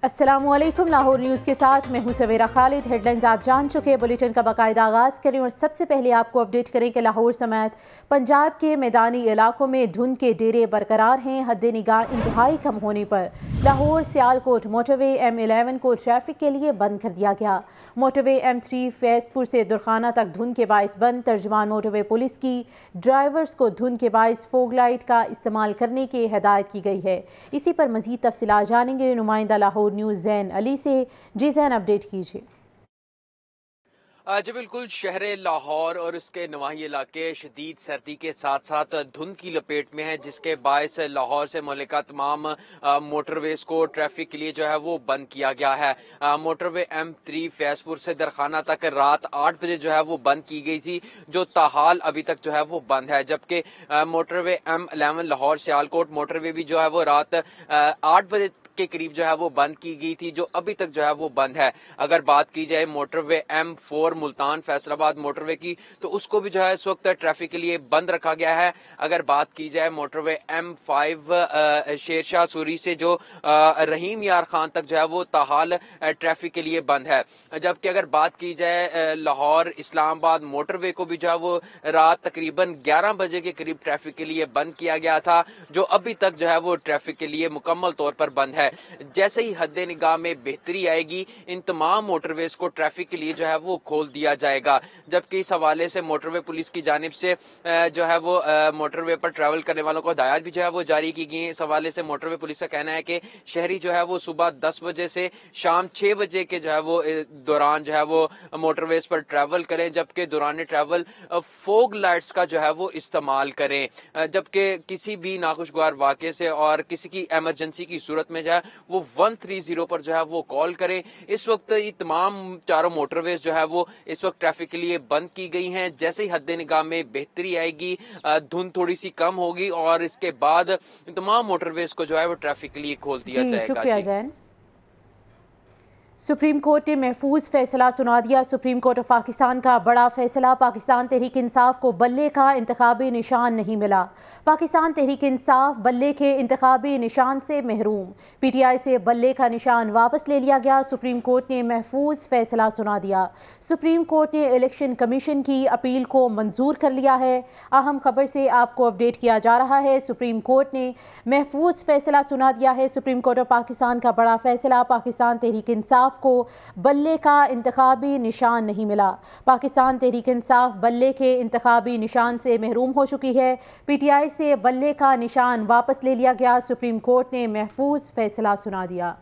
अस्सलामुअलैकुम। लाहौर न्यूज़ के साथ मैं हूं सवेरा खालिद। हेडलाइंस आप जान चुके। बुलेटिन का बाकायदा आगाज़ करें और सबसे पहले आपको अपडेट करें कि लाहौर समेत पंजाब के मैदानी इलाकों में धुंध के डेरे बरकरार हैं। हद निगाह इंतहाई कम होने पर लाहौर सियालकोट मोटरवे M11 को ट्रैफिक के लिए बंद कर दिया गया। मोटरवे M3 फैजपुर से दुरखाना तक धुंध के बाइस बंद। तर्जुमान मोटरवे पुलिस की ड्राइवर्स को धुंध के बाइस फोग लाइट का इस्तेमाल करने की हिदायत की गई है। इसी पर मज़ीद तफसीलात जानेंगे नुमाइंदा लाहौर न्यूज़ ज़ैन अली से। जी ज़ैन, अपडेट कीजिए। जी बिल्कुल, शहर लाहौर और उसके नवाही इलाके शदीद सर्दी के साथ साथ धुंध की लपेट में है, जिसके बायस लाहौर से मुल्का तमाम मोटरवेज को ट्रैफिक के लिए जो है वो बंद किया गया है। मोटरवे M3 फैजपुर से दरखाना तक रात 8 बजे जो है वो बंद की गई थी, जो ताहाल अभी तक जो है वो बंद है। जबकि motorway M11 Lahore Sialkot motorway भी जो है वो रात 8 बजे के करीब जो है वो बंद की गई थी, जो अभी तक जो है वो बंद है। अगर बात की जाए motorway M4 Multan Faisalabad motorway की, तो उसको भी जो है इस वक्त ट्रैफिक के लिए बंद रखा गया है। अगर बात की जाए मोटरवे M5 शेरशाह सूरी से जो रहीम यार खान तक जो है वो ताहाल ट्रैफिक के लिए बंद है। जबकि अगर बात की जाए लाहौर इस्लामाबाद मोटरवे को भी जो है वो रात तकरीबन 11 बजे के करीब ट्रैफिक के लिए बंद किया गया था, जो अभी तक जो है वो ट्रैफिक के लिए मुकम्मल तौर पर बंद है। जैसे ही हद निगाह में बेहतरी आएगी, इन तमाम मोटरवेज को ट्रैफिक के लिए जो है वो खोल दिया जाएगा। जबकि इस हवाले से मोटरवे पुलिस की जानिब से जो है वो मोटरवे पर ट्रैवल करने वालों को हिदायत भी जो है वो जारी की गई है। इस हवाले से मोटरवे पुलिस का कहना है कि शहरी जो है वो सुबह 10 बजे से शाम 6 बजे के जो है वो दौरान जो है वो मोटरवेज पर ट्रैवल करें, जबकि दौरान ट्रैवल फोग लाइट्स का जो है वो इस्तेमाल करें। जबकि किसी भी नाखुशगवार वाक़े से और किसी की इमरजेंसी की सूरत में वो 130 पर जो है वो कॉल करें। इस वक्त ये तमाम चारों मोटरवेज जो है वो इस वक्त ट्रैफिक के लिए बंद की गई हैं। जैसे ही हद निगाह में बेहतरी आएगी, धुंध थोड़ी सी कम होगी और इसके बाद तमाम मोटरवेज को जो है वो ट्रैफिक के लिए खोल दिया जाएगा। शुक्रिया ज़ैन। सुप्रीम कोर्ट ने महफूज फैसला सुना दिया। सुप्रीम कोर्ट ऑफ पाकिस्तान का बड़ा फैसला। पाकिस्तान तहरीक इंसाफ को बल्ले का इंतखाबी निशान नहीं मिला। पाकिस्तान तहरीक इंसाफ बल्ले के इंतखाबी निशान से महरूम। PTI से बल्ले का निशान वापस ले लिया गया। सुप्रीम कोर्ट ने महफूज फैसला सुना दिया। सुप्रीम कोर्ट ने इलेक्शन कमीशन की अपील को मंजूर कर लिया है। अहम खबर से आपको अपडेट किया जा रहा है। सुप्रीम कोर्ट ने महफूज फैसला सुना दिया है। सुप्रीम कोर्ट ऑफ पाकिस्तान का बड़ा फैसला। पाकिस्तान तहरीक इंसाफ को बल्ले का इंतखाबी निशान नहीं मिला। पाकिस्तान तहरीक इंसाफ बल्ले के इंतखाबी निशान से महरूम हो चुकी है। PTI से बल्ले का निशान वापस ले लिया गया। सुप्रीम कोर्ट ने महफूज फैसला सुना दिया।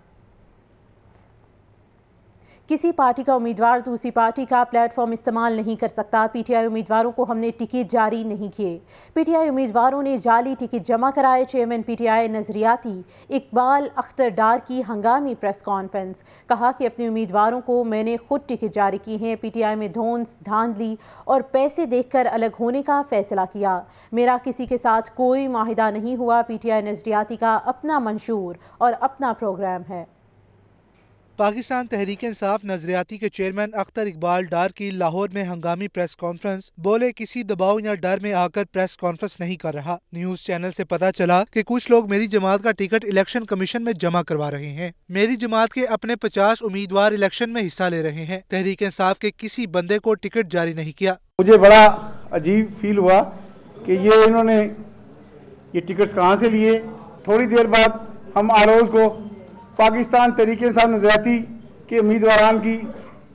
किसी पार्टी का उम्मीदवार दूसरी पार्टी का प्लेटफॉर्म इस्तेमाल नहीं कर सकता। PTI उम्मीदवारों को हमने टिकट जारी नहीं किए। PTI उम्मीदवारों ने जाली टिकट जमा कराए। चेयरमैन PTI नजरियाती इकबाल अख्तर डार की हंगामी प्रेस कॉन्फ्रेंस। कहा कि अपने उम्मीदवारों को मैंने खुद टिकट जारी की हैं। PTI में धौंस, धांधली और पैसे देखकर अलग होने का फैसला किया। मेरा किसी के साथ कोई माहिदा नहीं हुआ। PTI नजरियाती का अपना मंशूर और अपना प्रोग्राम है। पाकिस्तान तहरीक इंसाफ नजरियाती के चेयरमैन अख्तर इकबाल डार की लाहौर में हंगामी प्रेस कॉन्फ्रेंस। बोले, किसी दबाव या डर में आकर प्रेस कॉन्फ्रेंस नहीं कर रहा। न्यूज चैनल से पता चला कि कुछ लोग मेरी जमात का टिकट इलेक्शन कमीशन में जमा करवा रहे हैं। मेरी जमात के अपने 50 उम्मीदवार इलेक्शन में हिस्सा ले रहे हैं। तहरीक इंसाफ के किसी बंदे को टिकट जारी नहीं किया। मुझे बड़ा अजीब फील हुआ कि इन्होंने ये टिकट्स कहाँ से लिए। थोड़ी देर बाद हम आरोज को पाकिस्तान तहरीक इंसाफ नजरियाती के उम्मीदवारान की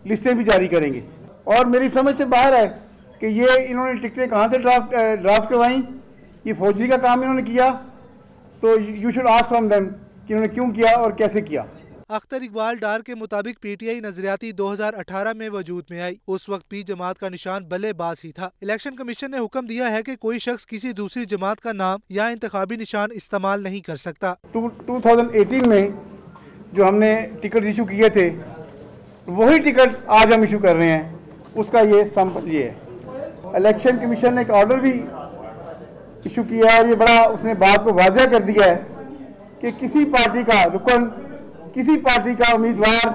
लिस्टें भी जारी करेंगे। और मेरी समझ से बाहर है कि इन्होंने टिकटें कहाँ से ड्राफ्ट करवाई। ये फौजी का काम इन्होंने किया, तो you should ask from them कि इन्होंने क्यों किया और कैसे किया। अख्तर इकबाल डार के मुताबिक PTI नजरियाती 2018 में वजूद में आई। उस वक्त P जमात का निशान बल्लेबाज ही था। इलेक्शन कमीशन ने हुक्म दिया है कि कोई शख्स किसी दूसरी जमात का नाम या इंतखाबी निशान इस्तेमाल नहीं कर सकता। 2018 में जो हमने टिकट इशू किए थे, वही टिकट आज हम इशू कर रहे हैं। उसका ये सैंपल ये है। इलेक्शन कमीशन ने एक ऑर्डर भी इशू किया है और ये बड़ा उसने बात को वाज़ह कर दिया है कि किसी पार्टी का रुकन, किसी पार्टी का उम्मीदवार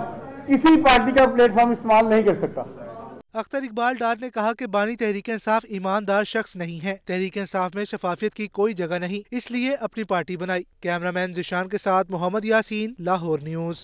किसी पार्टी का प्लेटफॉर्म इस्तेमाल नहीं कर सकता। अख्तर इकबाल डार ने कहा कि बानी तहरीक इंसाफ ईमानदार शख्स नहीं है। तहरीक इंसाफ में शफाफियत की कोई जगह नहीं, इसलिए अपनी पार्टी बनाई। कैमरामैन जिशान के साथ मोहम्मद यासीन, लाहौर न्यूज़।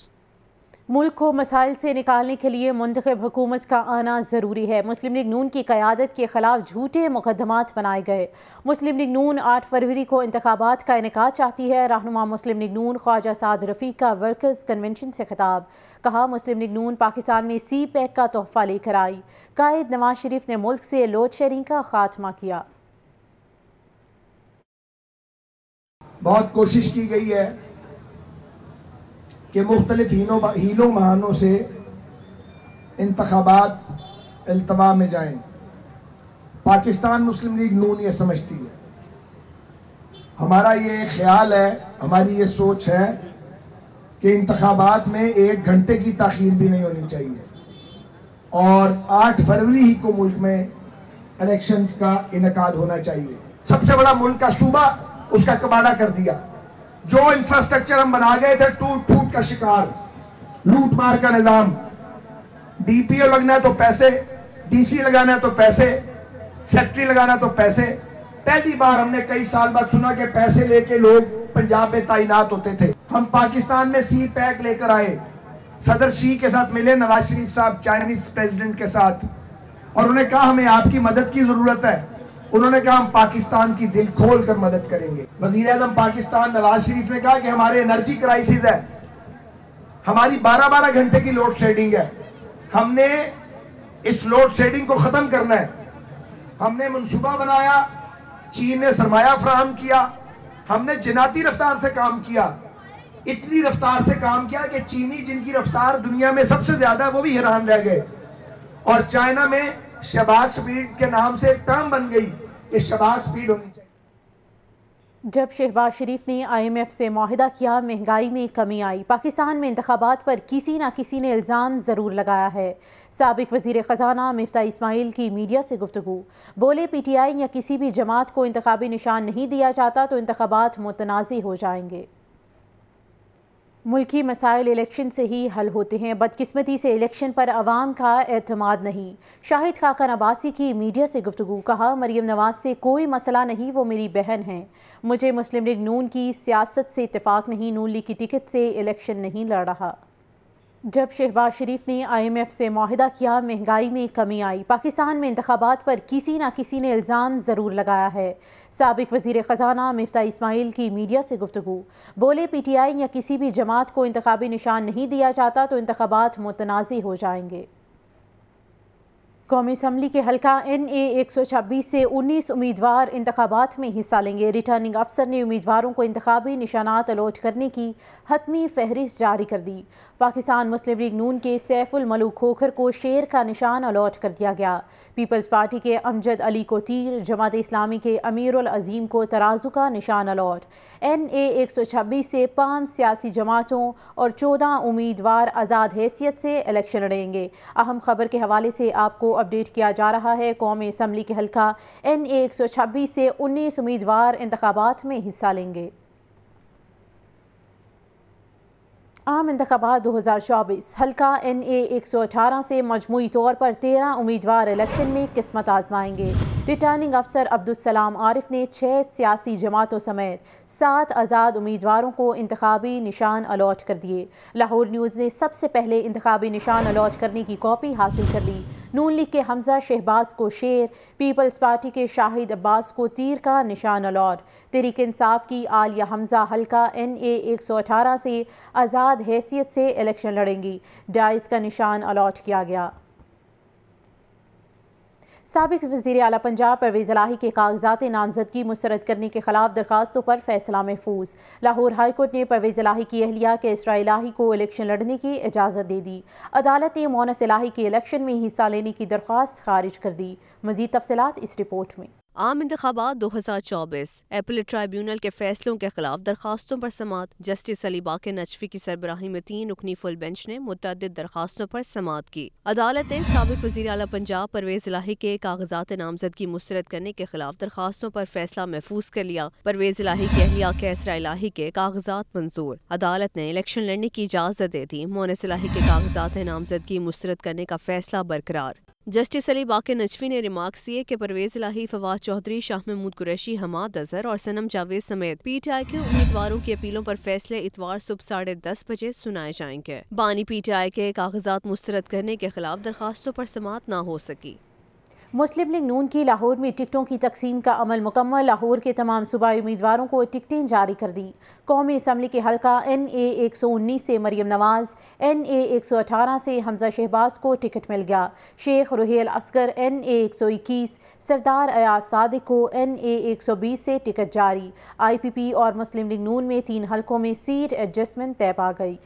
ملک کو مسائل سے نکالنے کے لیے منتخب حکومت کا آنا ضروری ہے۔ مسلم لیگ نون کی قیادت کے خلاف جھوٹے مقدمات بنائے گئے۔ مسلم لیگ نون 8 فروری کو انتخابات کا انعقاد چاہتی ہے۔ رہنما مسلم لیگ نون خواجہ سعد رفیق کا ورکرز کنونشن سے خطاب، کہا مسلم لیگ نون پاکستان میں سی پیک کا تحفہ لے کر آئی۔ قائد نواز شریف نے ملک سے لوڈ شیڈنگ کا خاتمہ کیا۔ بہت کوشش کی گئی ہے کہ مختلف ہیلوں بہانوں سے انتخابات التوا میں جائیں۔ پاکستان مسلم لیگ نون یہ سمجھتی ہے، ہمارا یہ خیال ہے، ہماری یہ سوچ ہے کہ انتخابات میں 1 گھنٹے کی تاخیر بھی نہیں ہونی چاہیے اور 8 فروری ہی کو ملک میں الیکشنز کا انعقاد ہونا چاہیے۔ سب سے بڑا ملک کا صوبہ اس کا کباڑہ کر دیا۔ جو انفراسٹرکچر ہم بنا گئے تھے ٹوٹ پھوٹ کا شکار، لوٹ مار کا نظام، ڈی پی او لگنا ہے تو پیسے، ڈی سی لگانا ہے تو پیسے، سیکٹری لگانا تو پیسے۔ پہلی بار ہم نے کئی سال بعد سنا کہ پیسے لے کے لوگ پنجاب میں تعینات ہوتے تھے۔ ہم پاکستان میں سی پیک لے کر آئے، صدر شی کے ساتھ ملے، نواز شریف صاحب چائنیز پریزیڈنٹ کے ساتھ، اور انہوں نے کہا ہمیں آپ کی مدد کی ضرورت ہے۔ انہوں نے کہا ہم پاکستان کی دل کھول کر مدد کریں گے۔ وزیر اعظم پاکستان نواز شریف نے کہا کہ ہمارے انرجی کرائسس ہے، ہماری 12 گھنٹے کی لوڈ شیڈنگ ہے، ہم نے اس لوڈ شیڈنگ کو ختم کرنا ہے۔ ہم نے منصوبہ بنایا، چین نے سرمایہ فراہم کیا، ہم نے جناتی رفتار سے کام کیا، اتنی رفتار سے کام کیا کہ چینی جن کی رفتار دنیا میں سب سے زیادہ ہے وہ بھی حیران رہ گئے۔ اور چائنا میں شہباز سپیڈ کے نام سے ایک ٹرم بن گئی کہ شہباز سپیڈ ہونی چاہیے۔ جب شہباز شریف نے IMF سے معاہدہ کیا، مہنگائی میں کمی آئی۔ پاکستان میں انتخابات پر کسی نہ کسی نے الزام ضرور لگایا ہے۔ سابق وزیر خزانہ مفتاح اسماعیل کی میڈیا سے گفتگو، بولے پی ٹی آئی یا کسی بھی جماعت کو انتخابی نشان نہیں دیا جاتا تو انتخابات متنازع ہو جائیں گے۔ ملکی مسائل الیکشن سے ہی حل ہوتے ہیں، بدقسمتی سے الیکشن پر عوام کا اعتماد نہیں۔ شاہد خاقان عباسی کی میڈیا سے گفتگو، کہا مریم نواز سے کوئی مسئلہ نہیں، وہ میری بہن ہیں، مجھے مسلم لیگ نون کی سیاست سے اتفاق نہیں، نون لیگ کی ٹکٹ سے الیکشن نہیں لڑ رہا۔ جب شہباز شریف نے IMF سے معاہدہ کیا، مہنگائی میں کمی آئی۔ پاکستان میں انتخابات پر کسی نہ کسی نے الزام ضرور لگایا ہے۔ سابق وزیر خزانہ مفتاح اسماعیل کی میڈیا سے گفتگو، بولے پی ٹی آئی یا کسی بھی جماعت کو انتخابی نشان نہیں دیا جاتا تو انتخابات متنازع ہو جائیں گے۔ قومی اسمبلی کے حلقہ NA 126 سے 19 امیدوار انتخابات میں حصہ لیں گے۔ ریٹرننگ افسر نے امیدواروں کو انتخابی نشانات الاٹ کرنے کی حتمی فہرست جاری کر دی۔ پاکستان مسلم لیگ نون کے سیف الملوک کھوکھر کو شیر کا نشان الاٹ کر دیا گیا۔ پیپلز پارٹی کے امجد علی کو تیر، جماعت اسلامی کے امیر العظیم کو ترازو کا نشان الاٹ۔ NA 126 سے 5 سیاسی جماعتوں اور 14 امیدوار آزاد حیثیت سے الیکشن لڑیں گے۔ اہم خبر کے حوالے سے آپ کو اپڈیٹ کیا جا رہا ہے، قومی اسمبلی کے حلقہ NA 126 سے 19 امیدوار انتخابات میں حصہ لیں گے۔ عام انتخابات 2024 حلقہ NA 118 سے مجموعی طور پر 13 امیدوار الیکشن میں قسمت آزمائیں گے۔ ریٹرننگ افسر عبدالسلام عارف نے 6 سیاسی جماعتوں سمیت 7 آزاد امیدواروں کو انتخابی نشان الاٹ کر دیے۔ لاہور نیوز نے سب سے پہلے انتخابی نشان الاٹ کرنے کی کاپی حاصل کر لی۔ نون لیگ کے حمزہ شہباز کو شیر، پیپلز پارٹی کے شاہد عباس کو تیر کا نشان الاٹ۔ تحریک انصاف کی عالیہ حمزہ حلقہ NA 118 سے آزاد حیثیت سے الیکشن لڑیں گی، ڈائز کا نشان الاٹ کیا گیا۔ سابق وزیر اعلیٰ پنجاب پرویز الہی کے کاغذات نامزدگی مسترد کرنے کے خلاف درخواستوں پر فیصلہ محفوظ۔ لاہور ہائی کورٹ نے پرویز الہی کی اہلیہ کیسرا الہی کو الیکشن لڑنے کی اجازت دے دی۔ عدالت نے مونس الہی کی الیکشن میں حصہ لینے کی درخواست خارج کر دی۔ مزید تفصیلات اس رپورٹ میں۔ عام انتخابات 2024 اپیلیٹ ٹرائیبیونل کے فیصلوں کے خلاف درخواستوں پر سماعت۔ جسٹس علی باقر نجفی کی سربراہی میں 3 رکنی فل بینچ نے متعدد درخواستوں پر سماعت کی۔ عدالت نے سابق وزیر اعلیٰ پنجاب پرویز الہی کے کاغذات نامزدگی مسترد کرنے کے خلاف درخواستوں پر فیصلہ محفوظ کر لیا۔ پرویز الہی کی اہلیہ کیسرا الہی کے کاغذات منظور۔ عدالت نے الیکشن لڑنے کی اجازت دے دی۔ مونس الہی کے کاغذات نامزدگی مسترد کرنے کا فیصلہ برقرار۔ جسٹس علی باقر نجفی نے ریمارکس دیے کہ پرویز الہی، فواد چودھری، شاہ محمود قریشی، حماد اظہر اور صنم جاوید سمیت پی ٹی آئی کے امیدواروں کی اپیلوں پر فیصلے اتوار صبح 10:30 بجے سنائے جائیں گے۔ بانی پی ٹی آئی کے کاغذات مسترد کرنے کے خلاف درخواستوں پر سماعت نہ ہو سکی۔ مسلم لیگ نون کی لاہور میں ٹکٹوں کی تقسیم کا عمل مکمل، لاہور کے تمام صوبائی امیدواروں کو ٹکٹیں جاری کر دی۔ قومی اسمبلی کے حلقہ NA 119 سے مریم نواز، NA 118 سے حمزہ شہباز کو ٹکٹ مل گیا۔ شیخ رحیل اصغر NA 121، سردار ایاز صادق کو NA 120 سے ٹکٹ جاری۔ IPP اور مسلم لیگ نون میں 3 حلقوں میں سیٹ ایڈجسٹمنٹ طے پا گئی۔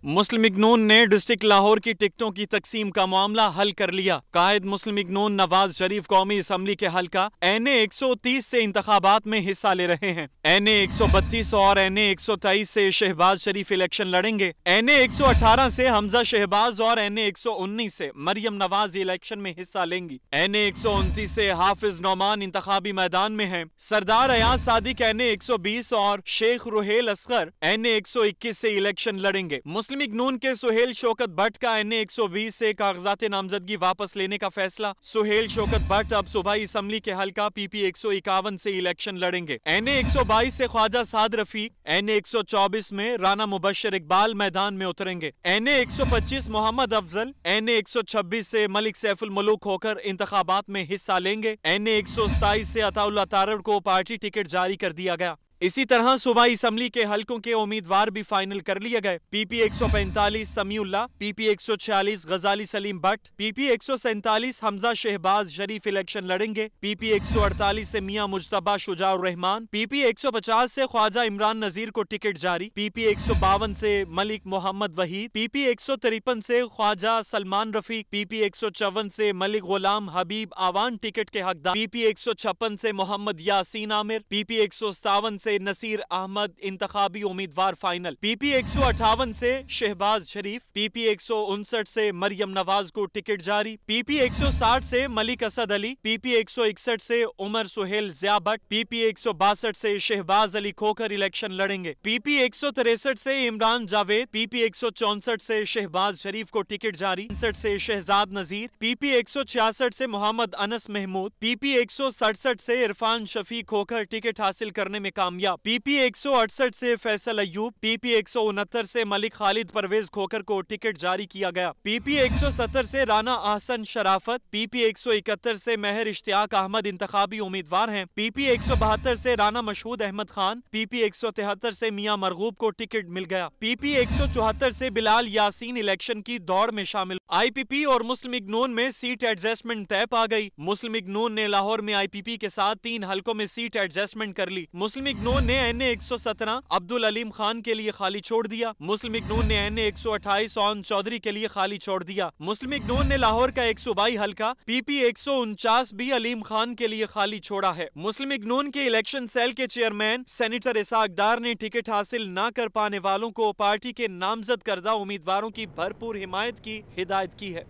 مسلم لیگ نون نے ڈسٹرکٹ لاہور کی ٹکٹوں کی تقسیم کا معاملہ حل کر لیا۔ قائد مسلم لیگ نون نواز شریف قومی اسمبلی کے حلقہ NA 130 سے انتخابات میں حصہ لے رہے ہیں۔ NA 132 اور NA 123 سے شہباز شریف الیکشن لڑیں گے۔ NA 118 سے حمزہ شہباز اور NA 119 سے مریم نواز الیکشن میں حصہ لیں گی۔ NA 129 سے حافظ نعمان انتخابی میدان میں ہیں۔ سردار ایاز صادق NA 120 اور شیخ رحیل اصغر NA 121 سے الیکشن لڑیں گے۔ مسلم لیگ نون کے سہیل شوکت بٹ کا NA 120 سے کاغذات نامزدگی واپس لینے کا فیصلہ۔ سہیل شوکت بٹ اب صوبائی اسمبلی کے حلقہ PP 151 سے الیکشن لڑیں گے۔ NA 122 سے خواجہ سعد رفیق، NA 124 میں رانا مبشر اقبال میدان میں اتریں گے۔ NA 125 محمد افضل، NA 126 سے ملک سیف الملوک ہو کر انتخابات میں حصہ لیں گے۔ NA 127 سے عطا اللہ تارڑ کو پارٹی ٹکٹ جاری کر دیا گیا۔ اسی طرح صوبائی اسمبلی کے حلقوں کے امیدوار بھی فائنل کر لیے گئے۔ PP 145 Samiullah, PP 146 Ghazali Saleem Butt, PP 147 Hamza Shahbaz Sharif election لڑیں گے۔ PP 148 سے میاں مجتبیٰ شجاع الرحمان، PP 150 سے خواجہ عمران نذیر کو ٹکٹ جاری۔ PP 152 سے ملک محمد وحید، PP 153 سے خواجہ سلمان رفیق، PP 154 سے ملک غلام حبیب آوان ٹکٹ کے حقدار، PP 156 سے محمد یاسین عامر، PP 157 سے نصیر احمد انتخابی امیدوار فائنل۔ PP 158 سے شہباز شریف، PP 159 سے مریم نواز کو ٹکٹ جاری۔ PP 160 سے ملک اسد علی، PP 161 سے عمر سہیل ضیاء بٹ، PP 162 سے شہباز علی کھوکر الیکشن لڑیں گے۔ PP 163 سے عمران جاوید، PP 164 سے شہباز شریف کو ٹکٹ جاری۔ 59 سے شہزاد نذیر، PP 166 سے محمد انس محمود، PP 167 سے عرفان شفیق کھوکر ٹکٹ حاصل کرنے میں کامیاب۔ PP 168 سے فیصل ایوب، PP 169 سے ملک خالد پرویز کھوکر کو ٹکٹ جاری کیا گیا۔ PP 170 سے رانا احسن شرافت، PP 171 سے مہر اشتیاق احمد انتخابی امیدوار ہیں۔ PP 172 سے رانا مشہود احمد خان، PP 173 سے میاں مرغوب کو ٹکٹ مل گیا۔ PP 174 سے بلال یاسین الیکشن کی دوڑ میں شامل۔ IPP اور مسلم لیگ نون میں سیٹ ایڈجسٹمنٹ طے پا گئی۔ مسلم لیگ نون نے لاہور میں IPP کے ساتھ 3 حلقوں میں سیٹ ایڈجسٹمنٹ کر لی۔ مسلم لیگ نون نے NA 117 عبدالعلیم خان کے لیے خالی چھوڑ دیا۔ مسلم لیگ نون نے NA 128 اون چودھری کے لیے خالی چھوڑ دیا۔ مسلم لیگ نون نے لاہور کا ایک صوبائی حلقہ PP 149 بھی علیم خان کے لیے خالی چھوڑا ہے۔ مسلم لیگ نون کے الیکشن سیل کے چیئرمین سینیٹر اسحاق ڈار نے ٹکٹ حاصل نہ کر پانے والوں کو پارٹی کے نامزد کردہ امیدواروں کی بھرپور حمایت کی ہدایت کی ہے۔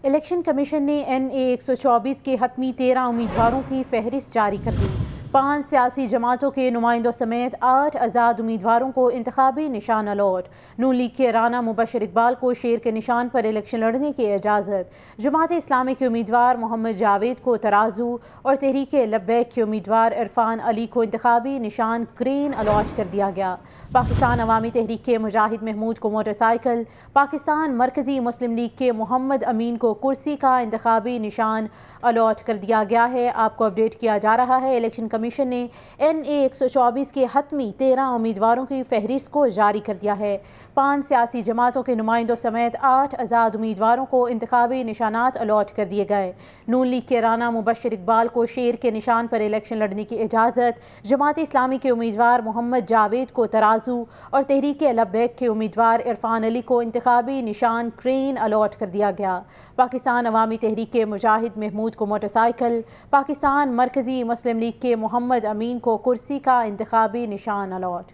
الیکشن کمیشن نے NA 124 کے حتمی 13 امیدواروں کی فہرست جاری کر دی۔ 5 سیاسی جماعتوں کے نمائندوں سمیت 8 آزاد امیدواروں کو انتخابی نشان الاٹ۔ نون لیگ کے رانا مبشر اقبال کو شیر کے نشان پر الیکشن لڑنے کی اجازت۔ جماعت اسلامی کے امیدوار محمد جاوید کو ترازو اور تحریک لبیک کے امیدوار عرفان علی کو انتخابی نشان کرین الاٹ کر دیا گیا۔ پاکستان عوامی تحریک کے مجاہد محمود کو موٹر سائیکل، پاکستان مرکزی مسلم لیگ کے محمد امین کو کرسی کا انتخابی نشان الاٹ کر دیا گیا ہے۔ آپ کو اپڈیٹ کیا جا رہا ہے، الیکشن کمیشن نے NA 124 کے حتمی 13 امیدواروں کی فہرست کو جاری کر دیا ہے۔ 5 سیاسی جماعتوں کے نمائندوں سمیت 8 آزاد امیدواروں کو انتخابی نشانات الاٹ کر دیے گئے۔ نون لیگ کے رانا مبشر اقبال کو شیر کے نشان پر الیکشن لڑنے کی اجازت، جماعت اسلامی کے امیدوار محمد جاوید کو ترازو اور تحریک لبیک کے امیدوار عرفان علی کو انتخابی نشان کرین الاٹ کر دیا گیا۔ پاکستان عوامی تحریک کے مجاہد محمود کو موٹر سائیکل، پاکستان مرکزی مسلم لیگ کے محمد امین کو کرسی کا انتخابی نشان الاٹ۔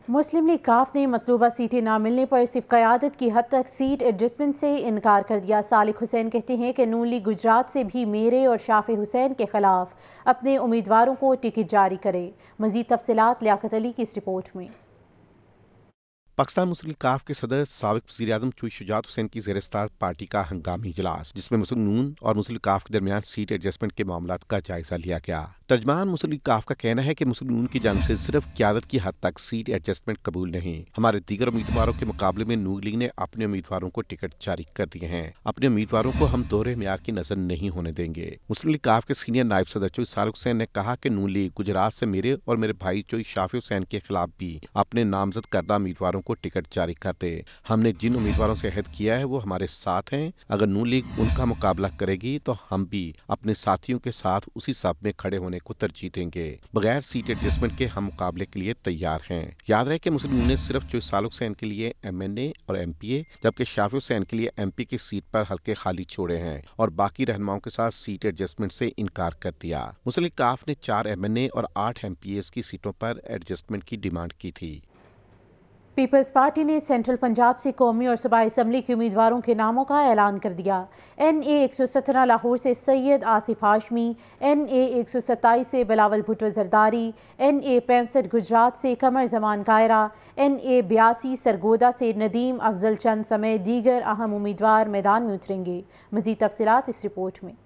مسلم لیگ کاف نے مطلوبہ سیٹیں نہ ملنے پر صرف قیادت کی حد تک سیٹ ایڈجسٹمنٹ سے انکار کر دیا۔ صالح حسین کہتے ہیں کہ نون لیگ گجرات سے بھی میرے اور شافع حسین کے خلاف اپنے امیدواروں کو ٹکٹ جاری کرے۔ مزید تفصیلات لیاقت علی کی اس رپورٹ میں۔ पाकिस्तान मुस्लिम लीग काफ के सदर साबिक वज़ीर-ए-आज़म चौधरी शुजात हुसैन की ज़ेर-ए-सदारत पार्टी का हंगामी इजलास, जिसमें मुस्लिम नून और मुस्लिम लीग काफ के दरमियान सीट एडजस्टमेंट के मामलात का जायजा लिया गया। तर्जमान मुस्लिम लीग काफ का कहना है कि मुस्लिम नून की जानिब से सिर्फ क़यादत की हद तक सीट एडजस्टमेंट कबूल नहीं। हमारे दीगर उम्मीदवारों के मुकाबले में नून लीग ने अपने उम्मीदवारों को टिकट जारी कर दिए हैं। अपने उम्मीदवारों को हम दोहरे मेयार की नजर नहीं होने देंगे। मुस्लिम लीग काफ के सीनियर नायब सदर चौधरी सादिक हुसैन ने कहा कि नून लीग गुजरात से मेरे और मेरे भाई चौधरी शाफी हुसैन के खिलाफ भी अपने नामजद करदा उम्मीदवारों को टिकट जारी कर दे। हमने जिन उम्मीदवारों से अहद किया है वो हमारे साथ हैं। अगर नून लीग उनका मुकाबला करेगी तो हम भी अपने साथियों के साथ उसी सफ में खड़े होने को तरजीह देंगे। बगैर सीट एडजस्टमेंट के हम मुकाबले के लिए तैयार हैं। याद रहे कि मुस्लिम लीग ने सिर्फ चौधरी सादिक हुसैन के लिए MNA और MPA जबकि शाफी हुसैन के लिए MP की सीट पर हल्के खाली छोड़े हैं और बाकी रहनुमाओं के साथ सीट एडजस्टमेंट से इनकार कर दिया। मुस्लिम लीग काफ ने 4 MNA और 8 MPAs की सीटों पर एडजस्टमेंट की डिमांड की थी। पीपल्स पार्टी ने सेंट्रल पंजाब से कौमी और सूबाई असम्बली के उम्मीदवारों के नामों का ऐलान कर दिया। NA 117 लाहौर से सैयद आसिफ हाशमी, NA 127 से बिलावल भुट्टो जरदारी, NA 65 गुजरात से कमर जमान कायरा, NA 82 सरगोदा से नदीम अफजल चंद समेत दीगर अहम उम्मीदवार मैदान में उतरेंगे। मज़ीद तफसीलात इस रिपोर्ट में।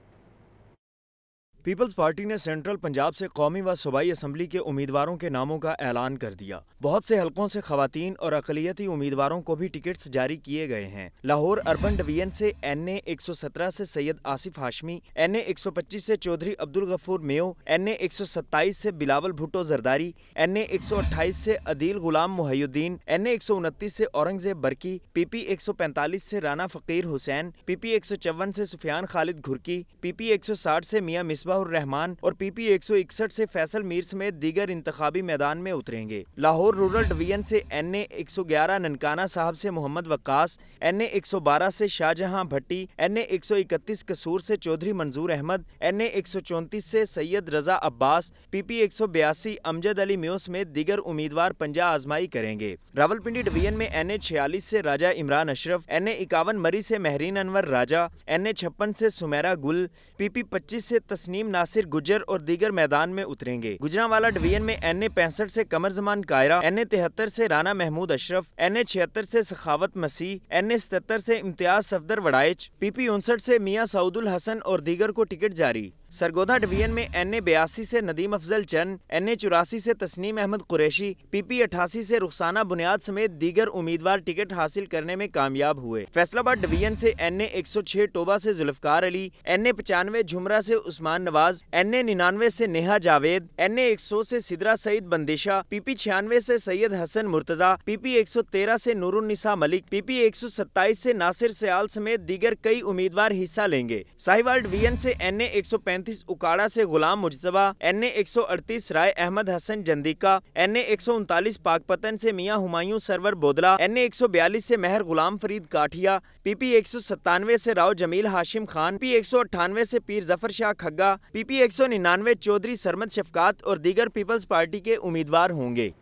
पीपल्स पार्टी ने सेंट्रल पंजाब से कौमी व सूबाई असम्बली के उम्मीदवारों के नामों का ऐलान कर दिया। बहुत से हलकों से खवातीन और अक़लियती उम्मीदवारों को भी टिकट्स जारी किए गए हैं। लाहौर अर्बन डिवीजन से NA 117 से सैयद आसिफ हाशमी, NA 125 से चौधरी अब्दुल गफूर मेयो, NA 127 से बिलावल भुट्टो जरदारी, NA 128 से अदील गुलाम मुहय्युद्दीन, NA 129 से औरंगजेब बरकी, PP 145 से राना फ़कीर हुसैन, PP 154 से सुफियान खालिद घुरकी, PP 160 से मियां रहमान और PP 161 से फैसल मीर समेत दीगर इंतखाबी मैदान में उतरेंगे। लाहौर रूरल डिवीजन से NA 111 ननकाना साहब से मोहम्मद वक्कास, NA 112 से शाहजहां भट्टी, NA 131 कसूर से चौधरी मंजूर अहमद, NA 134 से सैयद रजा अब्बास, PP 182 अमजद अली म्यो समेत दीगर उम्मीदवार पंजा आजमाई करेंगे। रावलपिंडी डिवीजन में NA 46 से राजा इमरान अशरफ, NA 51 मरी से महरीन अनवर राजा, NA 56 से सुमेरा गुल, PP 25 से तस्नीम नासिर गुजर और दीगर मैदान में उतरेंगे। गुजरांवाला डिवीजन में NA 65 से कमर जमान कायरा, NA 73 से राना महमूद अशरफ, NA 76 से सखावत मसीह, NA 77 से इम्तियाज सफदर वड़ाइच, PP 59 से मियां सऊदुल हसन और दीगर को टिकट जारी। सरगोदा डिवीजन में NA 82 से नदीम अफजल चंद, NA 84 से तस्नीम अहमद कुरैशी, PP 88 से रुखसाना बुनियाद समेत दीगर उम्मीदवार टिकट हासिल करने में कामयाब हुए। फैसलाबाद डिवीजन से NA 106 टोबा से जुल्फकार अली, NA 95 झुमरा से उस्मान नवाज, NA 99 से नेहा जावेद, NA 100 से सिदरा सईद बंदिशा, PP 96 से सैयद हसन मुर्तजा, PP 113 से नूरुन्निसा मलिक, PP 127 से नासिर सयाल समेत दीगर कई उम्मीदवार हिस्सा लेंगे। साहिवाल डिवीजन से NA 135 उकाड़ा से गुलाम मुजतबा, NA 138 राय अहमद हसन जंदीका, NA 139 पाकपतन से मियां हुमायूं सरवर बोदला, NA 142 से महर गुलाम फरीद काठिया, PP 197 से राव जमील हाशिम खान, PP 198 से पीर जफर शाह खग्गा, PP 199 चौधरी सरमद शफकात और दीगर पीपल्स पार्टी के उम्मीदवार होंगे।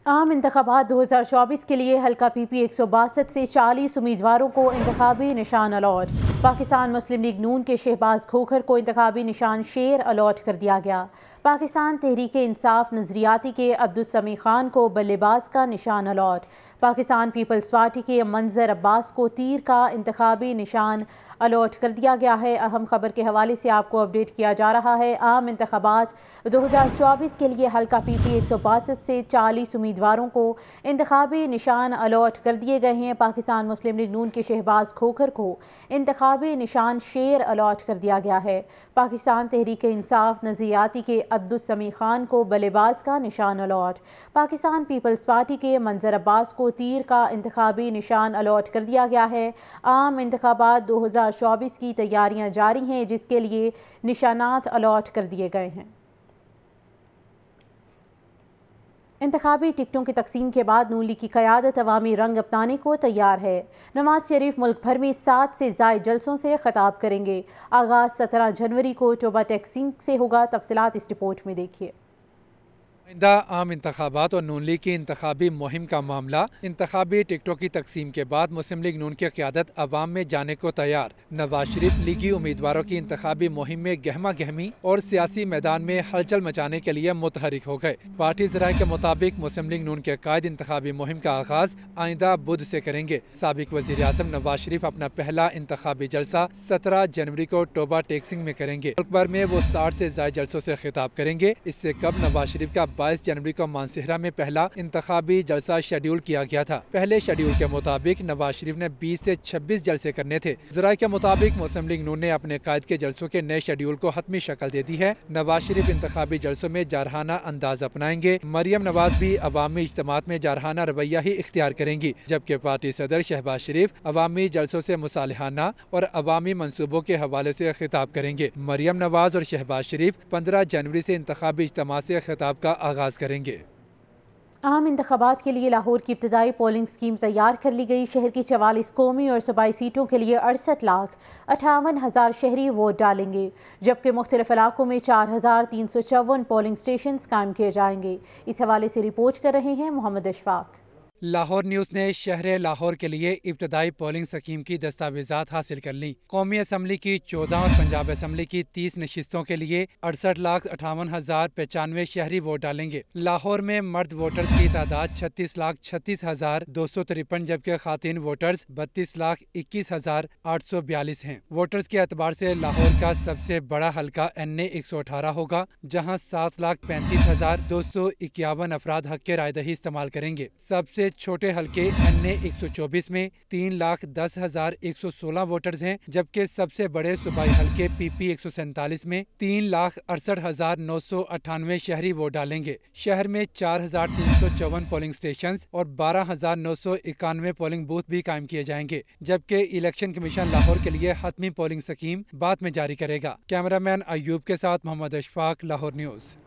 आम इंतखाबात 2024 के लिए हल्का PP 162 से 40 उम्मीदवारों को इंतखाबी निशान अलॉट। पाकिस्तान मुस्लिम लीग नून के शहबाज खोखर को इंतखाबी निशान शेर अलॉट कर दिया गया। पाकिस्तान तहरीक इंसाफ नजरियाती के अब्दुस्समी खान को बल्लेबाज का निशान अलॉट। पाकिस्तान पीपल्स पार्टी के मंजर अब्बास को तीर का इंतखाबी निशान अलॉट कर दिया गया है। अहम खबर के हवाले से आपको अपडेट किया जा रहा है। आम इंतखाबात 2024 के लिए हल्का PP 162 से 40 उम्मीदवारों को इंतखाबी निशान अलॉट कर दिए गए हैं। पाकिस्तान मुस्लिम लीग नून के शहबाज खोखर को इंतखाबी निशान शेर अलॉट कर दिया गया है। पाकिस्तान तहरीक इंसाफ नजरियाती के अब्दुस्समी खान को बल्लेबाज का निशान अलॉट। पाकिस्तान पीपल्स पार्टी के मंजर अब्बास को तीर का इंतखाबी निशान अलॉट कर दिया गया है। आम इंतखाबात 2024 की तैयारियां जारी हैं, जिसके लिए निशानात अलॉट कर दिए गए हैं। इंतखाबी टिकटों की तकसीम के बाद नून लीग की क़यादत अवामी रंग अपनाने को तैयार है। नवाज शरीफ मुल्क भर में 7 से ज़ायद जलसों से खिताब करेंगे। आगाज़ 17 जनवरी को टोबा तकसीम से होगा। तफसीलात इस रिपोर्ट में देखिए। आम इंतखाबात और नून लीग की इंतखाबी मुहिम का मामला। इंतखाबी टिकटों की तकसीम के बाद मुस्लिम लीग नून की क़यादत अवाम में जाने को तैयार। नवाज शरीफ लीगी उम्मीदवारों की इंतखाबी मुहिम में गहमा गहमी और सियासी मैदान में हलचल मचाने के लिए मुतहरिक हो गए। पार्टी ज़राए के मुताबिक मुस्लिम लीग नून के कायद इंतखाबी मुहिम का आगाज आइंदा बुध से करेंगे। साबिक वज़ीर आज़म नवाज शरीफ अपना पहला इंतखाबी जलसा 17 जनवरी को टोबा टेक्सिंग में करेंगे। मुल्क भर में वो 60 से ज़ायद जलसों से खिताब करेंगे। इससे कब नवाज शरीफ का 22 जनवरी को मानसहरा में पहला इंतखाबी जलसा शेड्यूल किया गया था। पहले शेड्यूल के मुताबिक नवाज शरीफ ने 20 से 26 जलसे करने थे। ज़राए के मुताबिक मुस्लिम लीग नून ने अपने कायद के जलसों के नए शेड्यूल को हतमी शक्ल दे दी है। नवाज शरीफ इंतखाबी जलसों में जारहाना अंदाज अपनाएंगे। मरियम नवाज भी अवामी इज्तिमात में जारहाना रवैया ही इख्तियार करेंगी, जबकि पार्टी सदर शहबाज शरीफ अवामी जलसों से मुसालिहाना और अवामी मंसूबों के हवाले से खिताब करेंगे। मरियम नवाज और शहबाज शरीफ 15 जनवरी से इंतखाबी इज्तिमा से खिताब का आगाज करेंगे। आम इंतखाबात के लिए लाहौर की इब्तदाई पोलिंग स्कीम तैयार कर ली गई। शहर की 44 कौमी और सूबाई सीटों के लिए 68,58,000 शहरी वोट डालेंगे, जबकि मुख्तलिफ इलाकों में 4,354 पोलिंग स्टेशन कायम किए जाएंगे। इस हवाले से रिपोर्ट कर रहे हैं मोहम्मद अशफाक। लाहौर न्यूज़ ने शहर लाहौर के लिए इब्तदाई पोलिंग स्कीम की दस्तावेजात हासिल कर ली। कौमी असम्बली की 14 और पंजाब असम्बली की 30 नशिस्तों के लिए 68,58,095 शहरी वोट डालेंगे। लाहौर में मर्द वोटर्स की तादाद 36,36,253, जबकि खातिन वोटर्स 32,21,842 हैं। वोटर्स के एतबार से लाहौर का सबसे बड़ा हल्का NA 118 होगा, जहाँ 7,35,251 अफराद हक के रायदही इस्तेमाल करेंगे। सबसे छोटे हल्के NA 124 में 3,10,116 वोटर्स हैं, जबकि सबसे बड़े सूबाई हल्के PP 147 में 3,68,998 शहरी वोट डालेंगे। शहर में 4,354 पोलिंग स्टेशन और 12,991 पोलिंग बूथ भी कायम किए जाएंगे, जबकि इलेक्शन कमीशन लाहौर के लिए हतमी पोलिंग स्कीम बाद में जारी करेगा। कैमरामैन अयूब के साथ मोहम्मद अशफाक, लाहौर न्यूज़।